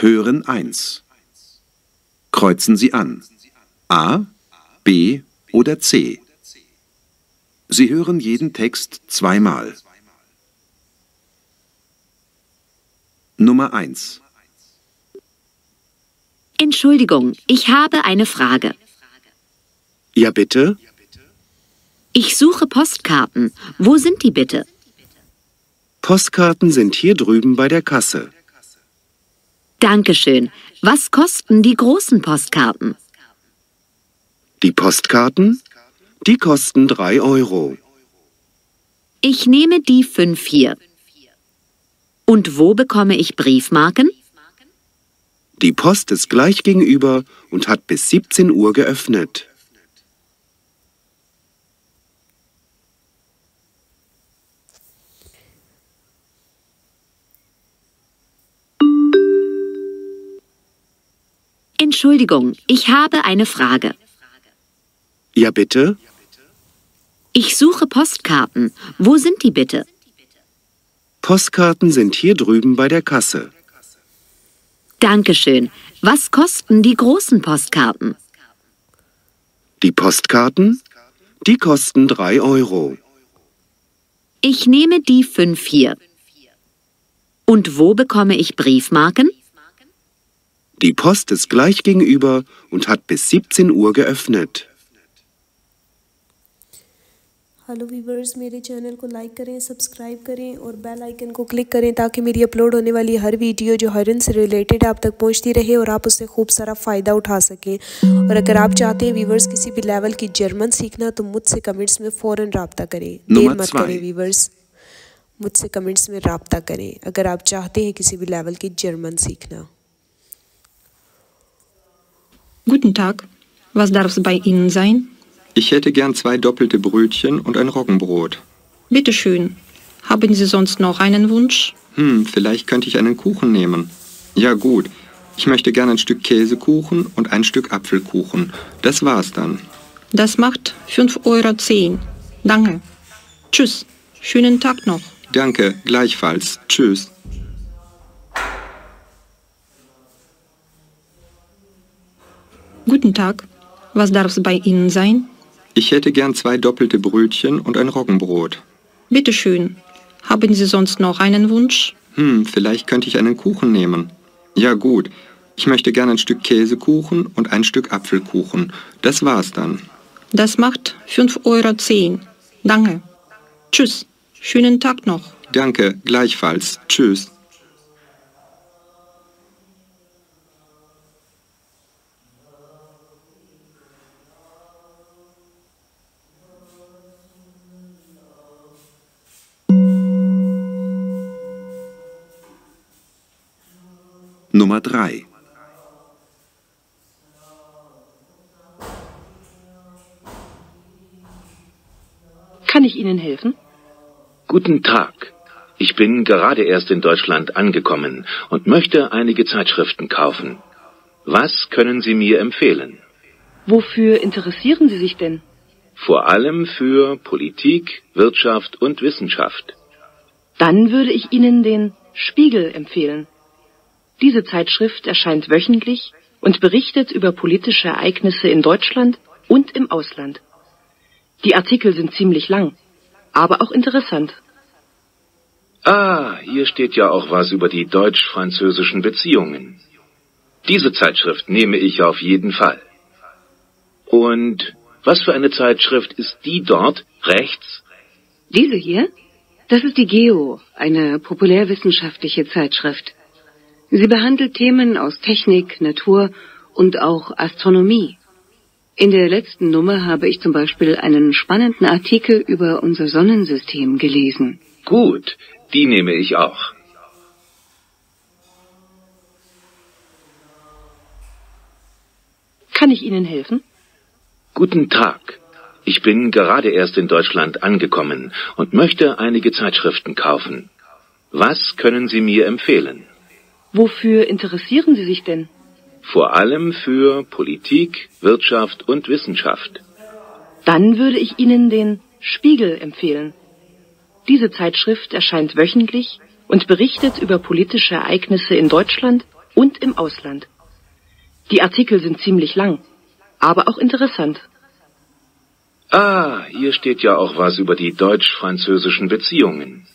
Hören 1. Kreuzen Sie an. A, B oder C. Sie hören jeden Text zweimal. Nummer 1. Entschuldigung, ich habe eine Frage. Ja, bitte? Ich suche Postkarten. Wo sind die bitte? Postkarten sind hier drüben bei der Kasse. Dankeschön. Was kosten die großen Postkarten? Die Postkarten? Die kosten 3 Euro. Ich nehme die 5 hier. Und wo bekomme ich Briefmarken? Die Post ist gleich gegenüber und hat bis 17 Uhr geöffnet. Entschuldigung, ich habe eine Frage. Ja, bitte? Ich suche Postkarten. Wo sind die bitte? Postkarten sind hier drüben bei der Kasse. Dankeschön. Was kosten die großen Postkarten? Die Postkarten? Die kosten 3 Euro. Ich nehme die 5 hier. Und wo bekomme ich Briefmarken? Die Post ist gleich gegenüber und hat bis 17 Uhr geöffnet. Hello viewers, मेरे चैनल को लाइक करें, सब्सक्राइब करें और bell icon को क्लिक करें ताकि मेरी अपलोड होने वाली हर वीडियो जो हरन से रिलेटेड आप तक पहुंचती रहे और आप उससे खूब सारा फ़ायदा उठा सकें। और अगर आप चाहते हैं व्यूवर्स किसी भी लेवल की जर्मन सीखना तो मुझसे कमेंट्स में फ़ौरन रब्ता करें, देर मत करें व्यूवर्स, मुझसे कमेंट्स में रब्ता करें अगर आप चाहते हैं किसी भी लेवल की जर्मन सीखना। Guten Tag, was darf es bei Ihnen sein? Ich hätte gern 2 doppelte Brötchen und ein Roggenbrot. Bitte schön. Haben Sie sonst noch einen Wunsch? Vielleicht könnte ich einen Kuchen nehmen. Ja gut, ich möchte gern ein Stück Käsekuchen und ein Stück Apfelkuchen. Das war's dann. Das macht 5,10 €. Danke. Tschüss. Schönen Tag noch. Danke, gleichfalls. Tschüss. Guten Tag, was darf es bei Ihnen sein? Ich hätte gern 2 doppelte Brötchen und ein Roggenbrot. Bitte schön. Haben Sie sonst noch einen Wunsch? Vielleicht könnte ich einen Kuchen nehmen. Ja gut, ich möchte gern ein Stück Käsekuchen und ein Stück Apfelkuchen. Das war's dann. Das macht 5,10 €. Danke. Tschüss. Schönen Tag noch. Danke, gleichfalls. Tschüss. Nummer 3. Kann ich Ihnen helfen? Guten Tag. Ich bin gerade erst in Deutschland angekommen und möchte einige Zeitschriften kaufen. Was können Sie mir empfehlen? Wofür interessieren Sie sich denn? Vor allem für Politik, Wirtschaft und Wissenschaft. Dann würde ich Ihnen den Spiegel empfehlen. Diese Zeitschrift erscheint wöchentlich und berichtet über politische Ereignisse in Deutschland und im Ausland. Die Artikel sind ziemlich lang, aber auch interessant. Ah, hier steht ja auch was über die deutsch-französischen Beziehungen. Diese Zeitschrift nehme ich auf jeden Fall. Und was für eine Zeitschrift ist die dort, rechts? Diese hier? Das ist die Geo, eine populärwissenschaftliche Zeitschrift. Sie behandelt Themen aus Technik, Natur und auch Astronomie. In der letzten Nummer habe ich zum Beispiel einen spannenden Artikel über unser Sonnensystem gelesen. Gut, die nehme ich auch. Kann ich Ihnen helfen? Guten Tag. Ich bin gerade erst in Deutschland angekommen und möchte einige Zeitschriften kaufen. Was können Sie mir empfehlen? Wofür interessieren Sie sich denn? Vor allem für Politik, Wirtschaft und Wissenschaft. Dann würde ich Ihnen den Spiegel empfehlen. Diese Zeitschrift erscheint wöchentlich und berichtet über politische Ereignisse in Deutschland und im Ausland. Die Artikel sind ziemlich lang, aber auch interessant. Ah, hier steht ja auch was über die deutsch-französischen Beziehungen.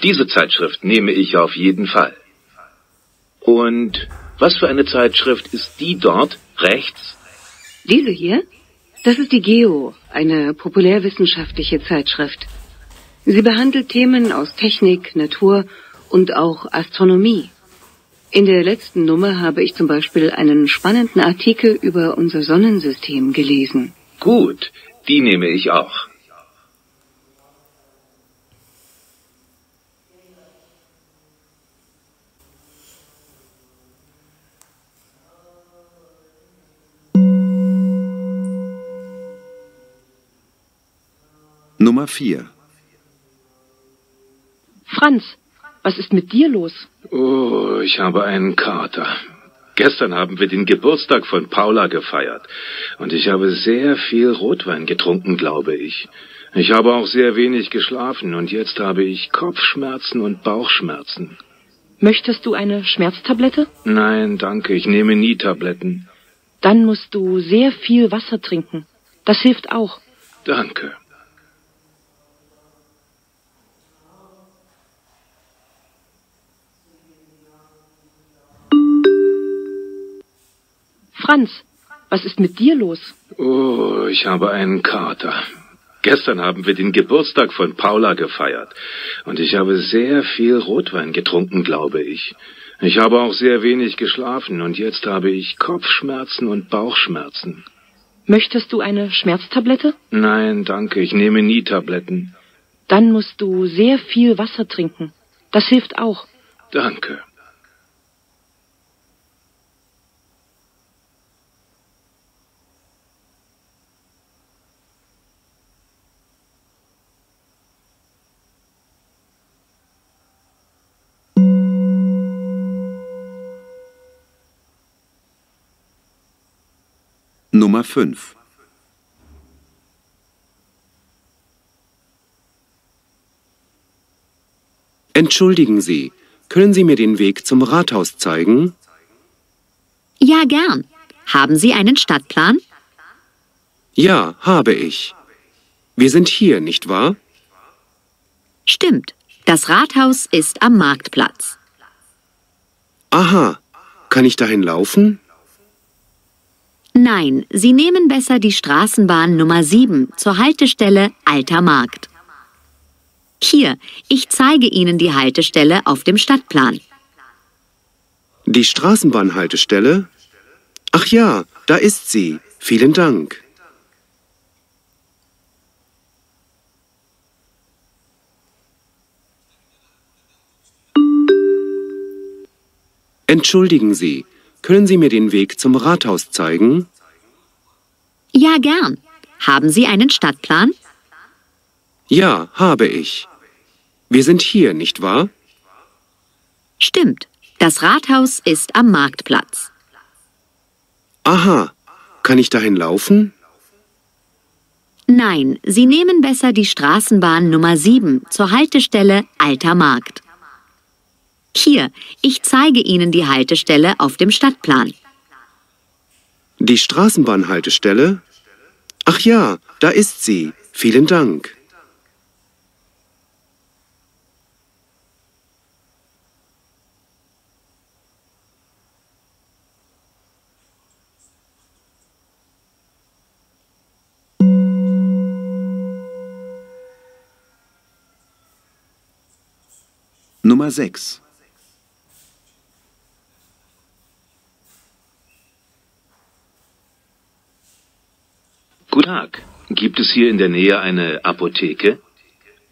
Diese Zeitschrift nehme ich auf jeden Fall. Und was für eine Zeitschrift ist die dort rechts? Diese hier? Das ist die Geo, eine populärwissenschaftliche Zeitschrift. Sie behandelt Themen aus Technik, Natur und auch Astronomie. In der letzten Nummer habe ich zum Beispiel einen spannenden Artikel über unser Sonnensystem gelesen. Gut, die nehme ich auch. Nummer 4. Franz, was ist mit dir los? Oh, ich habe einen Kater. Gestern haben wir den Geburtstag von Paula gefeiert. Und ich habe sehr viel Rotwein getrunken, glaube ich. Ich habe auch sehr wenig geschlafen und jetzt habe ich Kopfschmerzen und Bauchschmerzen. Möchtest du eine Schmerztablette? Nein, danke, ich nehme nie Tabletten. Dann musst du sehr viel Wasser trinken. Das hilft auch. Danke. Franz, was ist mit dir los? Oh, ich habe einen Kater. Gestern haben wir den Geburtstag von Paula gefeiert. Und ich habe sehr viel Rotwein getrunken, glaube ich. Ich habe auch sehr wenig geschlafen und jetzt habe ich Kopfschmerzen und Bauchschmerzen. Möchtest du eine Schmerztablette? Nein, danke, ich nehme nie Tabletten. Dann musst du sehr viel Wasser trinken. Das hilft auch. Danke. Nummer 5. Entschuldigen Sie, können Sie mir den Weg zum Rathaus zeigen? Ja, gern. Haben Sie einen Stadtplan? Ja, habe ich. Wir sind hier, nicht wahr? Stimmt. Das Rathaus ist am Marktplatz. Aha. Kann ich dahin laufen? Nein, Sie nehmen besser die Straßenbahn Nummer 7 zur Haltestelle Alter Markt. Hier, ich zeige Ihnen die Haltestelle auf dem Stadtplan. Die Straßenbahnhaltestelle? Ach ja, da ist sie. Vielen Dank. Entschuldigen Sie, können Sie mir den Weg zum Rathaus zeigen? Ja, gern. Haben Sie einen Stadtplan? Ja, habe ich. Wir sind hier, nicht wahr? Stimmt. Das Rathaus ist am Marktplatz. Aha. Kann ich dahin laufen? Nein, Sie nehmen besser die Straßenbahn Nummer 7 zur Haltestelle Alter Markt. Hier, ich zeige Ihnen die Haltestelle auf dem Stadtplan. Die Straßenbahnhaltestelle? Ach ja, da ist sie. Vielen Dank. Nummer 6. Guten Tag. Gibt es hier in der Nähe eine Apotheke?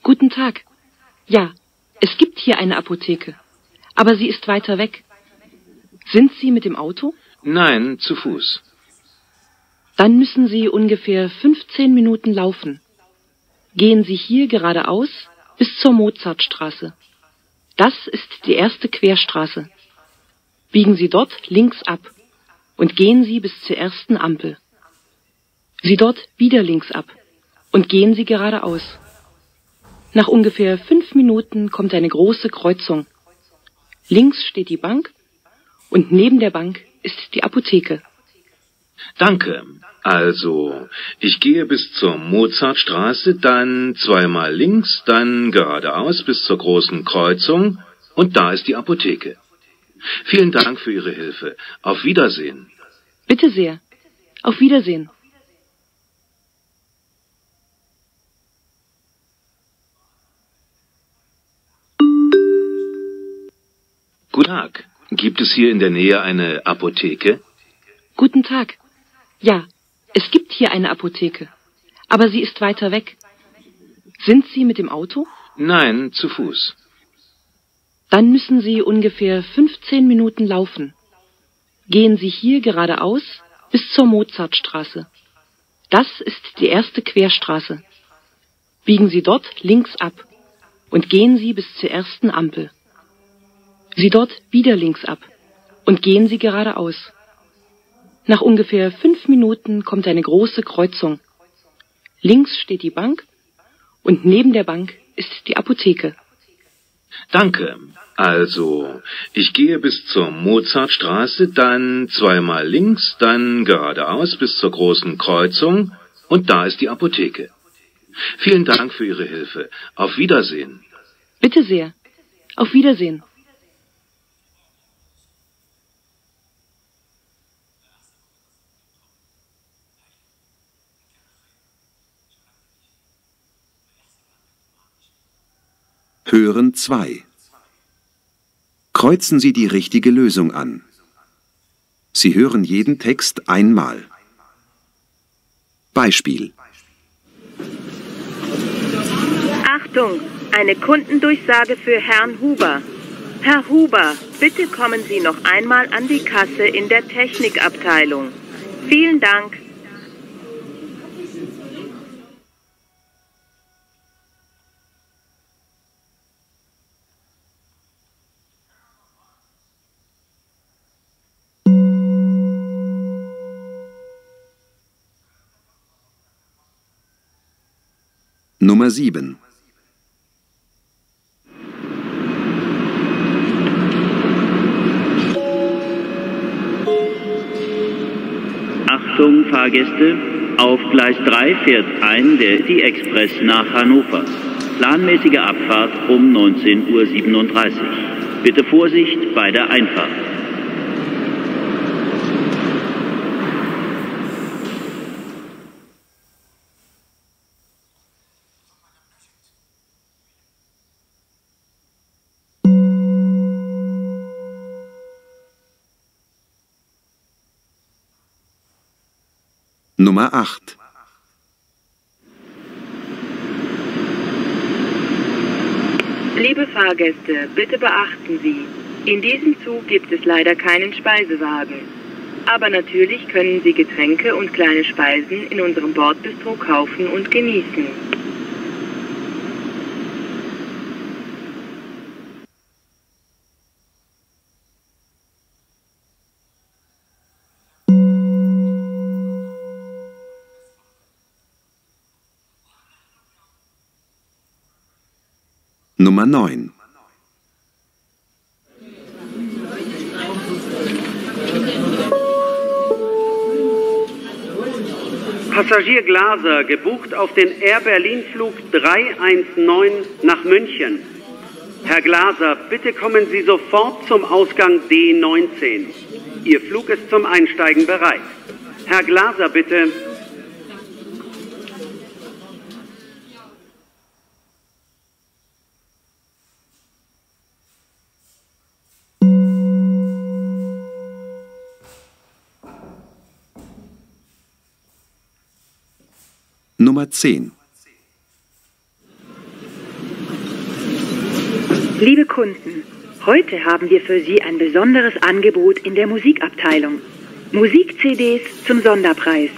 Guten Tag. Ja, es gibt hier eine Apotheke. Aber sie ist weiter weg. Sind Sie mit dem Auto? Nein, zu Fuß. Dann müssen Sie ungefähr 15 Minuten laufen. Gehen Sie hier geradeaus bis zur Mozartstraße. Das ist die erste Querstraße. Biegen Sie dort links ab und gehen Sie bis zur ersten Ampel. Sie dort wieder links ab und gehen Sie geradeaus. Nach ungefähr 5 Minuten kommt eine große Kreuzung. Links steht die Bank und neben der Bank ist die Apotheke. Danke. Also, ich gehe bis zur Mozartstraße, dann zweimal links, dann geradeaus bis zur großen Kreuzung und da ist die Apotheke. Vielen Dank für Ihre Hilfe. Auf Wiedersehen. Bitte sehr. Auf Wiedersehen. Guten Tag. Gibt es hier in der Nähe eine Apotheke? Guten Tag. Ja, es gibt hier eine Apotheke, aber sie ist weiter weg. Sind Sie mit dem Auto? Nein, zu Fuß. Dann müssen Sie ungefähr 15 Minuten laufen. Gehen Sie hier geradeaus bis zur Mozartstraße. Das ist die erste Querstraße. Biegen Sie dort links ab und gehen Sie bis zur ersten Ampel. Sie dort wieder links ab und gehen Sie geradeaus. Nach ungefähr 5 Minuten kommt eine große Kreuzung. Links steht die Bank und neben der Bank ist die Apotheke. Danke. Also, ich gehe bis zur Mozartstraße, dann zweimal links, dann geradeaus bis zur großen Kreuzung und da ist die Apotheke. Vielen Dank für Ihre Hilfe. Auf Wiedersehen. Bitte sehr. Auf Wiedersehen. Hören 2. Kreuzen Sie die richtige Lösung an. Sie hören jeden Text einmal. Beispiel. Achtung, eine Kundendurchsage für Herrn Huber. Herr Huber, bitte kommen Sie noch einmal an die Kasse in der Technikabteilung. Vielen Dank. Nummer 7. Achtung Fahrgäste, auf Gleis 3 fährt ein der City-Express nach Hannover. Planmäßige Abfahrt um 19:37 Uhr. Bitte Vorsicht bei der Einfahrt. Nummer 8. Liebe Fahrgäste, bitte beachten Sie, in diesem Zug gibt es leider keinen Speisewagen. Aber natürlich können Sie Getränke und kleine Speisen in unserem Bordbistro kaufen und genießen. Nummer 9. Passagier Glaser, gebucht auf den Air Berlin Flug 319 nach München. Herr Glaser, bitte kommen Sie sofort zum Ausgang D19. Ihr Flug ist zum Einsteigen bereit. Herr Glaser, bitte. Nummer 10. Liebe Kunden, heute haben wir für Sie ein besonderes Angebot in der Musikabteilung. Musik-CDs zum Sonderpreis.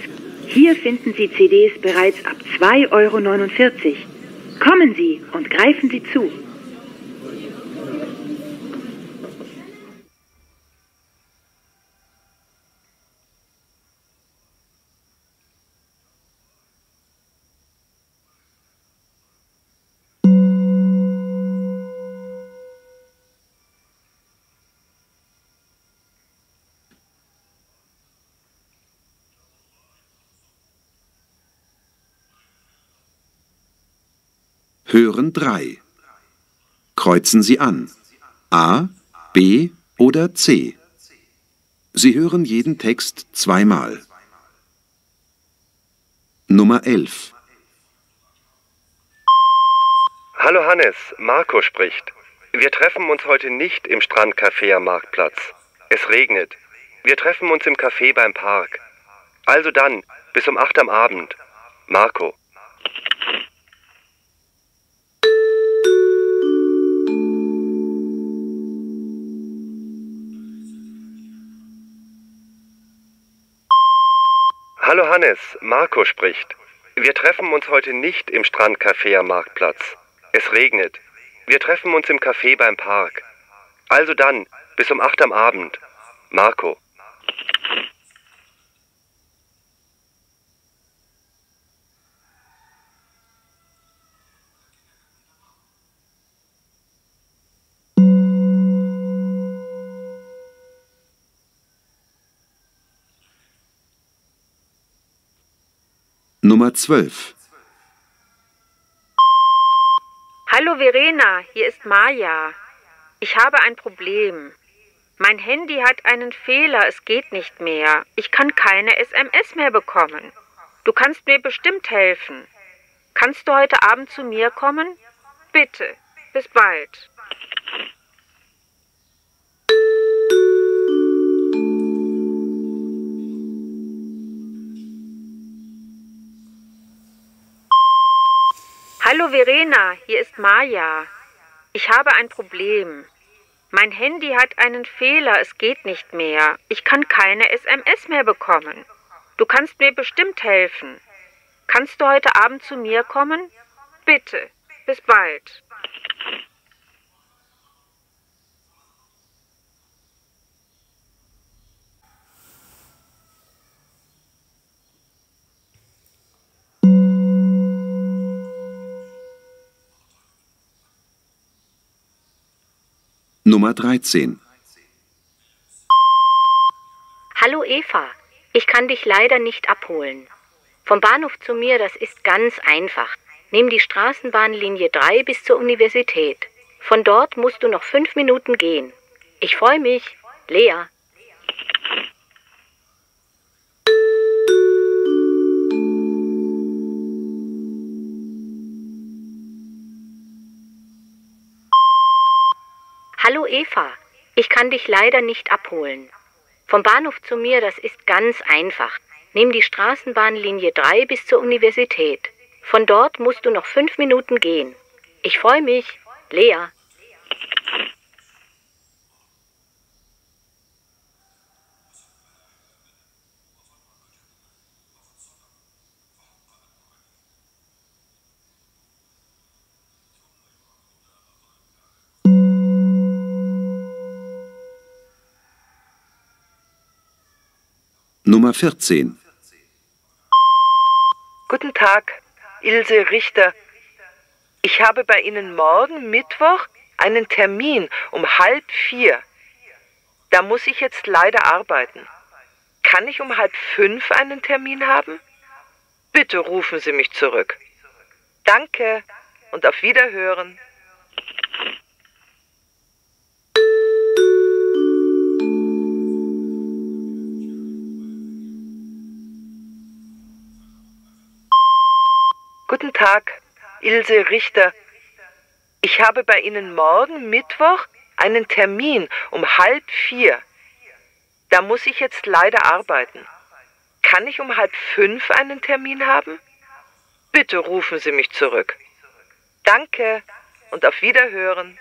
Hier finden Sie CDs bereits ab 2,49 €. Kommen Sie und greifen Sie zu. Hören 3. Kreuzen Sie an. A, B oder C. Sie hören jeden Text zweimal. Nummer 11. Hallo Hannes, Marco spricht. Wir treffen uns heute nicht im Strandcafé am Marktplatz. Es regnet. Wir treffen uns im Café beim Park. Also dann, bis um 8 am Abend. Marco. Hallo Hannes, Marco spricht. Wir treffen uns heute nicht im Strandcafé am Marktplatz. Es regnet. Wir treffen uns im Café beim Park. Also dann, bis um 8 am Abend. Marco. Nummer 12. Hallo Verena, hier ist Maja. Ich habe ein Problem. Mein Handy hat einen Fehler, es geht nicht mehr. Ich kann keine SMS mehr bekommen. Du kannst mir bestimmt helfen. Kannst du heute Abend zu mir kommen? Bitte, bis bald. Hallo Verena, hier ist Maja. Ich habe ein Problem. Mein Handy hat einen Fehler, es geht nicht mehr. Ich kann keine SMS mehr bekommen. Du kannst mir bestimmt helfen. Kannst du heute Abend zu mir kommen? Bitte, bis bald. Nummer 13. Hallo Eva, ich kann dich leider nicht abholen. Vom Bahnhof zu mir, das ist ganz einfach. Nimm die Straßenbahnlinie 3 bis zur Universität. Von dort musst du noch 5 Minuten gehen. Ich freue mich. Lea. Hallo Eva, ich kann dich leider nicht abholen. Vom Bahnhof zu mir, das ist ganz einfach. Nimm die Straßenbahnlinie 3 bis zur Universität. Von dort musst du noch 5 Minuten gehen. Ich freue mich. Lea. Nummer 14. Guten Tag, Ilse Richter. Ich habe bei Ihnen morgen Mittwoch einen Termin um 3:30. Da muss ich jetzt leider arbeiten. Kann ich um 4:30 einen Termin haben? Bitte rufen Sie mich zurück. Danke und auf Wiederhören. Guten Tag, Ilse Richter. Ich habe bei Ihnen morgen Mittwoch einen Termin um 3:30. Da muss ich jetzt leider arbeiten. Kann ich um 4:30 einen Termin haben? Bitte rufen Sie mich zurück. Danke und auf Wiederhören.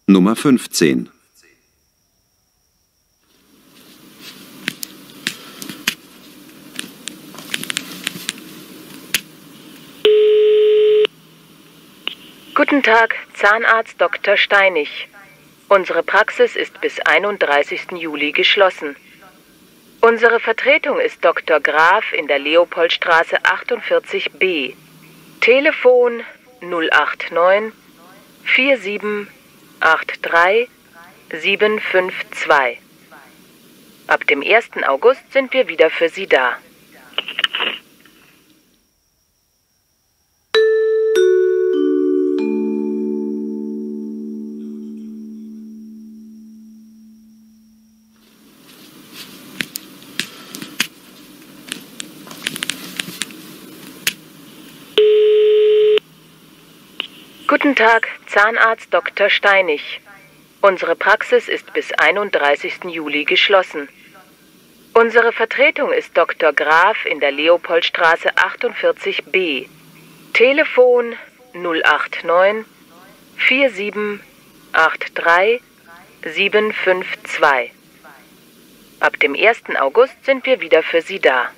Nummer 15. Guten Tag, Zahnarzt Dr. Steinig. Unsere Praxis ist bis 31. Juli geschlossen. Unsere Vertretung ist Dr. Graf in der Leopoldstraße 48b. Telefon 089 4783 752. Ab dem 1. August sind wir wieder für Sie da. Guten Tag, Zahnarzt Dr. Steinig. Unsere Praxis ist bis 31. Juli geschlossen. Unsere Vertretung ist Dr. Graf in der Leopoldstraße 48b. Telefon 089 4783 752. Ab dem 1. August sind wir wieder für Sie da.